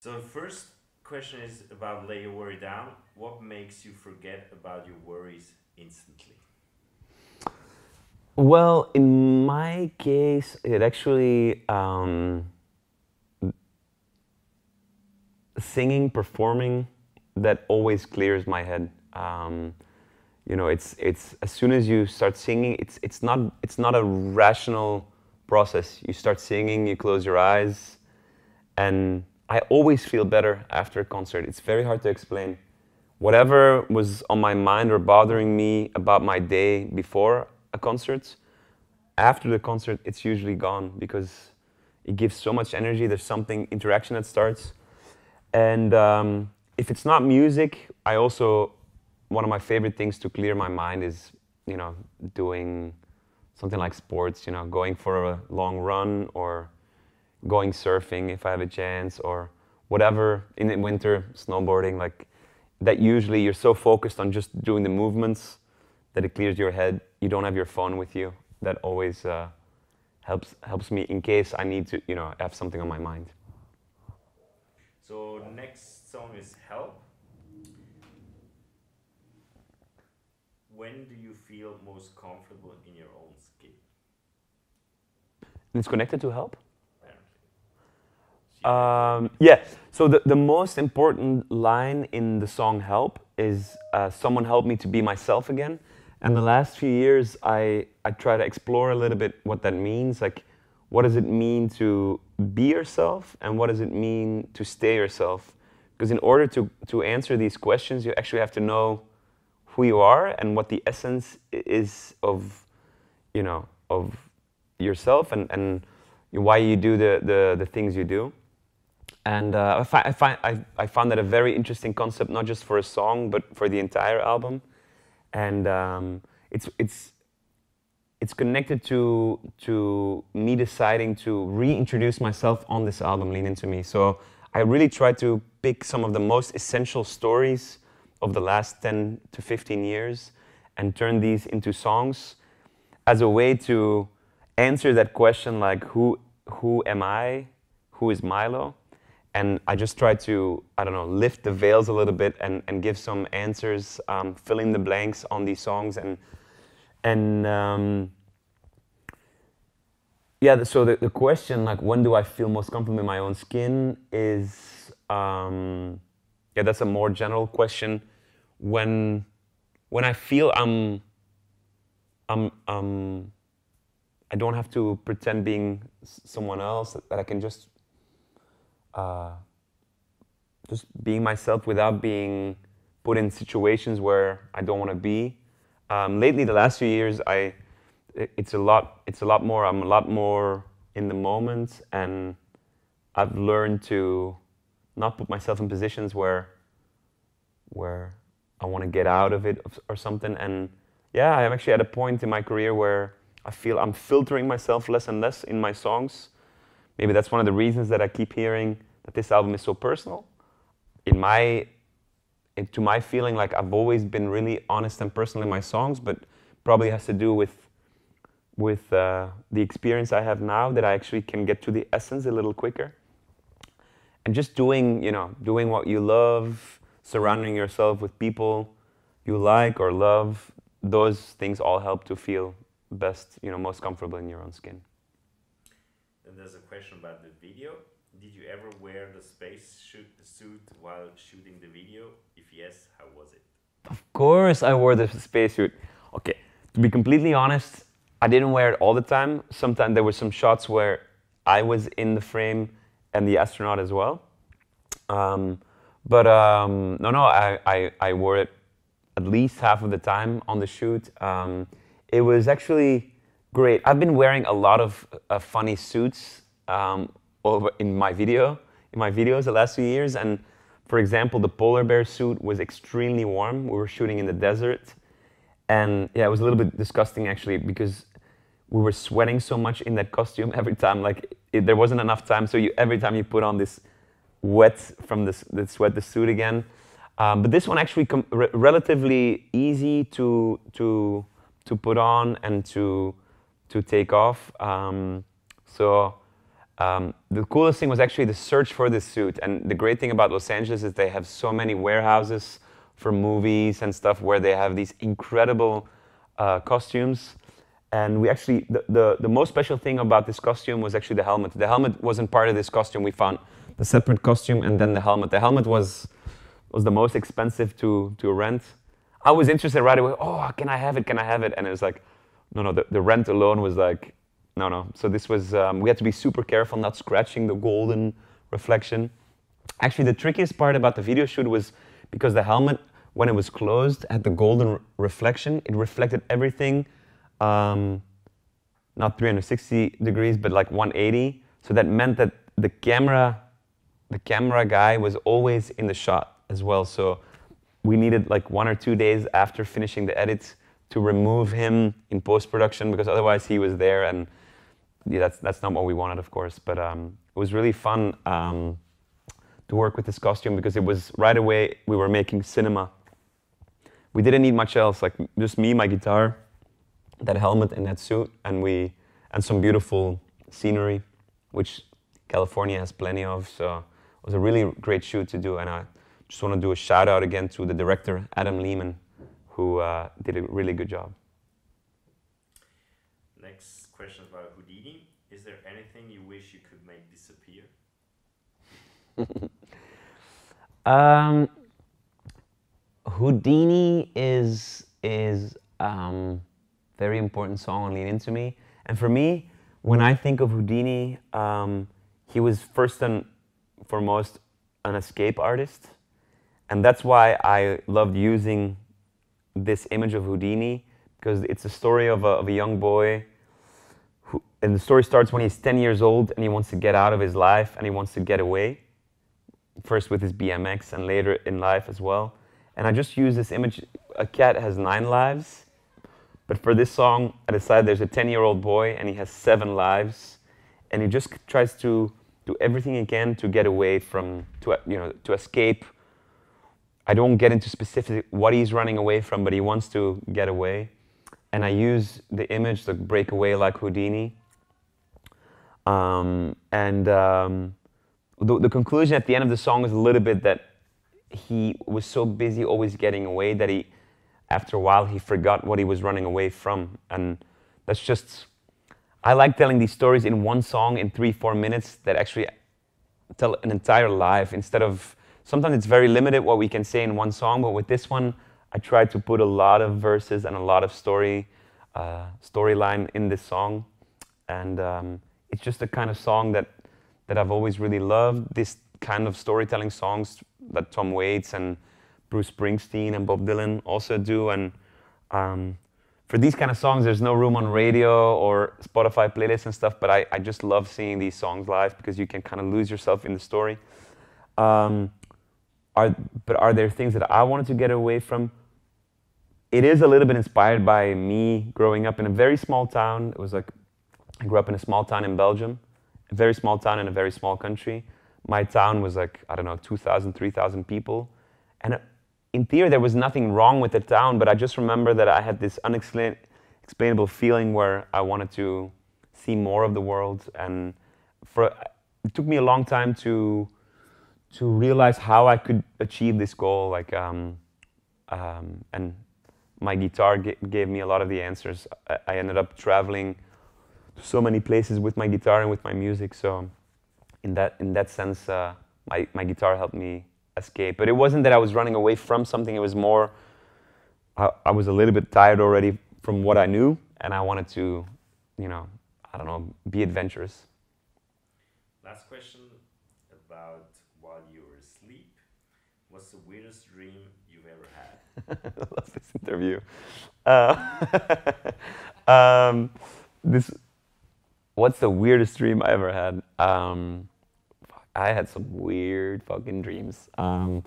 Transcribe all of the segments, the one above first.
So the first question is about lay your worry down. What makes you forget about your worries instantly? Well, in my case, it actually singing, performing, that always clears my head. You know, it's as soon as you start singing, it's not a rational process. You start singing, you close your eyes, and I always feel better after a concert. It's very hard to explain. Whatever was on my mind or bothering me about my day before a concert, after the concert, it's usually gone because it gives so much energy. There's something interaction that starts, and if it's not music, I also one of my favorite things to clear my mind is doing something like sports. Going for a long run or going surfing if I have a chance, or whatever in the winter, snowboarding, like that. Usually you're so focused on just doing the movements that it clears your head. You don't have your phone with you. That always helps me in case I need to have something on my mind. So next song is Help. When do you feel most comfortable in your own skin? And it's connected to help? Apparently. Yeah, so the most important line in the song Help is someone helped me to be myself again. And the last few years, I try to explore a little bit what that means. Like, what does it mean to be yourself, and what does it mean to stay yourself? Because in order to answer these questions, you actually have to know who you are and what the essence is of yourself, and why you do the things you do. And I found that a very interesting concept, not just for a song, but for the entire album. And it's connected to me deciding to reintroduce myself on this album, Lean Into Me. So I really tried to pick some of the most essential stories of the last 10 to 15 years and turn these into songs as a way to answer that question, like who am I? Who is Milo? And I just try to, I don't know, lift the veils a little bit and give some answers, fill in the blanks on these songs. And yeah, so the question, like, when do I feel most comfortable in my own skin is, yeah, that's a more general question. When I feel I don't have to pretend being someone else, that I can just being myself without being put in situations where I don't want to be. Lately, the last few years, it's a lot more. I'm a lot more in the moment, and I've learned to not put myself in positions where I want to get out of it or something. And yeah, I'm actually at a point in my career where I feel I'm filtering myself less and less in my songs. Maybe that's one of the reasons that I keep hearing that this album is so personal. To my feeling, like, I've always been really honest and personal in my songs, but probably has to do with the experience I have now, that I actually can get to the essence a little quicker. And just doing what you love, surrounding yourself with people you like or love, those things all help to feel best, most comfortable in your own skin. Then there's a question about the video. Did you ever wear the space suit while shooting the video? If yes, how was it? Of course I wore the spacesuit. Okay, to be completely honest, I didn't wear it all the time. Sometimes there were some shots where I was in the frame and the astronaut as well. No, I wore it at least half of the time on the shoot. It was actually great. I've been wearing a lot of funny suits in my videos the last few years. And for example, the polar bear suit was extremely warm. We were shooting in the desert, and yeah, it was a little bit disgusting actually, because we were sweating so much in that costume every time. Like, there wasn't enough time, so every time you put on this wet from the sweat, the suit again. But this one actually relatively easy to put on and to take off. So The coolest thing was actually the search for this suit. And the great thing about Los Angeles is they have so many warehouses for movies and stuff where they have these incredible costumes. And we actually, the most special thing about this costume was actually the helmet. The helmet wasn't part of this costume. We found the separate costume and then the helmet. The helmet was the most expensive to rent. I was interested right away. Oh, can I have it? Can I have it? And it was like, no, the rent alone was like, no. So this was, we had to be super careful not scratching the golden reflection. Actually, the trickiest part about the video shoot was because the helmet, when it was closed, had the golden reflection. It reflected everything, not 360 degrees, but like 180. So that meant that the camera guy was always in the shot as well. So we needed like 1 or 2 days after finishing the edits to remove him in post-production because otherwise he was there, and yeah, that's not what we wanted, of course. But it was really fun to work with this costume because it was right away we were making cinema. We didn't need much else, like just me, my guitar, that helmet and that suit, and some beautiful scenery, which California has plenty of. So it was a really great shoot to do, and I just want to do a shout out again to the director, Adam Lehman, who did a really good job. Next question is about Houdini. Is there anything you wish you could make disappear? Houdini is very important song on Lean Into Me. And for me, when I think of Houdini, he was first and foremost an escape artist. And that's why I loved using this image of Houdini, because it's a story of a young boy and the story starts when he's 10 years old and he wants to get out of his life and he wants to get away, first with his BMX and later in life as well. And I just use this image. A cat has 9 lives, but for this song I decided there's a 10-year-old boy and he has 7 lives, and he just tries to do everything he can to get away from, to escape. I don't get into specific what he's running away from, but he wants to get away. And I use the image to break away like Houdini. The conclusion at the end of the song is a little bit that he was so busy always getting away that after a while, he forgot what he was running away from. And that's just, I like telling these stories in one song in 3-4 minutes that actually tell an entire life instead of, sometimes it's very limited what we can say in one song, but with this one, I tried to put a lot of verses and a lot of storyline in this song. And it's just the kind of song that I've always really loved, this kind of storytelling songs that Tom Waits and Bruce Springsteen and Bob Dylan also do. And for these kind of songs, there's no room on radio or Spotify playlists and stuff, but I just love seeing these songs live because you can kind of lose yourself in the story. But are there things that I wanted to get away from? It is a little bit inspired by me growing up in a very small town. It was like, I grew up in a small town in Belgium, a very small town in a very small country. My town was like, I don't know, 2,000, 3,000 people. And in theory, there was nothing wrong with the town, but I just remember that I had this unexplainable feeling where I wanted to see more of the world. And it took me a long time to realize how I could achieve this goal. Like, and my guitar gave me a lot of the answers. I ended up traveling to so many places with my guitar and with my music. So in that sense, my guitar helped me escape. But it wasn't that I was running away from something. It was more, I was a little bit tired already from what I knew, and I wanted to, I don't know, be adventurous. Last question about while you were asleep. What's the weirdest dream you've ever had? I love this interview. What's the weirdest dream I ever had? I had some weird fucking dreams. I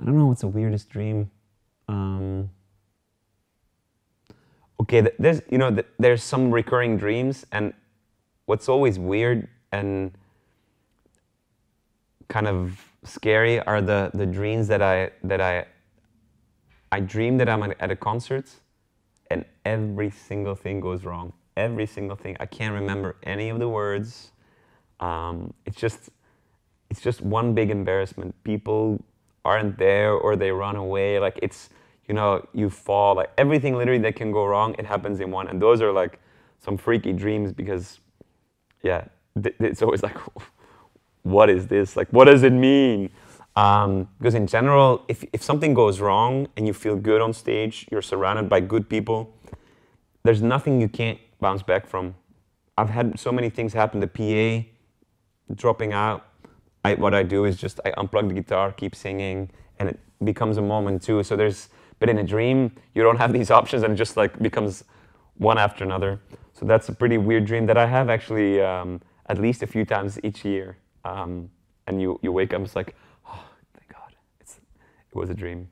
don't know what's the weirdest dream. Okay, there's some recurring dreams, and what's always weird and kind of scary are the dreams that I dream that I'm at a concert, and every single thing goes wrong. Every single thing. I can't remember any of the words. It's just one big embarrassment. People aren't there or they run away. Like it's, you know, you fall. Like everything literally that can go wrong, it happens in one. And those are like some freaky dreams because, yeah, it's always like, what is this? Like, what does it mean? Because in general, if something goes wrong and you feel good on stage, you're surrounded by good people, there's nothing you can't bounce back from. I've had so many things happen. The PA dropping out. What I do is just I unplug the guitar, keep singing, and it becomes a moment too. So but in a dream, you don't have these options, and it just like becomes one after another. So that's a pretty weird dream that I have actually at least a few times each year. And you wake up, it's like, oh, thank God, it was a dream.